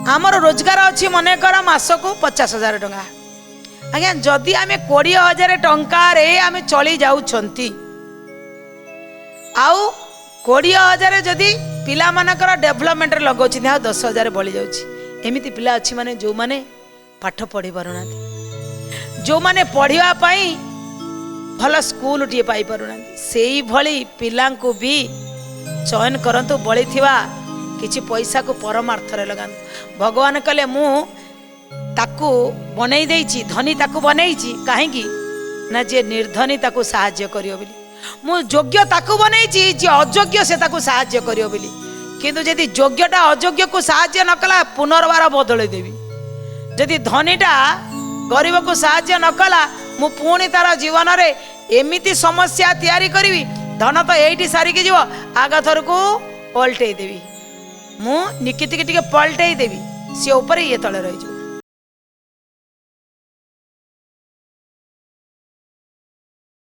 आमर रोजगार अच्छी मन कर मासक 50,000 टंका आज्ञा जदि आम 20,000 टंकार आम चली जाऊँगी आउ 20,000 जदि पिला मानकर डेभलपमेंट लगाऊँ 10,000 बड़ी जामती पिला अच्छी माने जो माने पाठ पढ़ी पारना जो माने पढ़ाई भल स्कूल टी पाई पारना से भली पिला भी चयन करंतु बड़ी थिवा किछि पैसा को परमार्थ रे लगान भगवान कहले मु ताकू बनई देइछि धनी ताकू बनईछि काहेकि ना जे निर्धनी ताकू सहाय्य करियो बोली मु योग्य ताकू बनईछि जे अयोग्य से ताकू सहाय्य करियो बोली किंतु यदि योग्यटा अयोग्य को सहाय्य न कला पुनर्बार बदलै देबी यदि धनीटा गरीब को सहाय्य न कला मु पुणी तार जीवन रे एमिति समस्या तैयारी करी धन तो एठी सारिकी जीव आग थर को पलटई देवी मु निकिति के टिके पलटई देवी सी ऊपर ये तले रही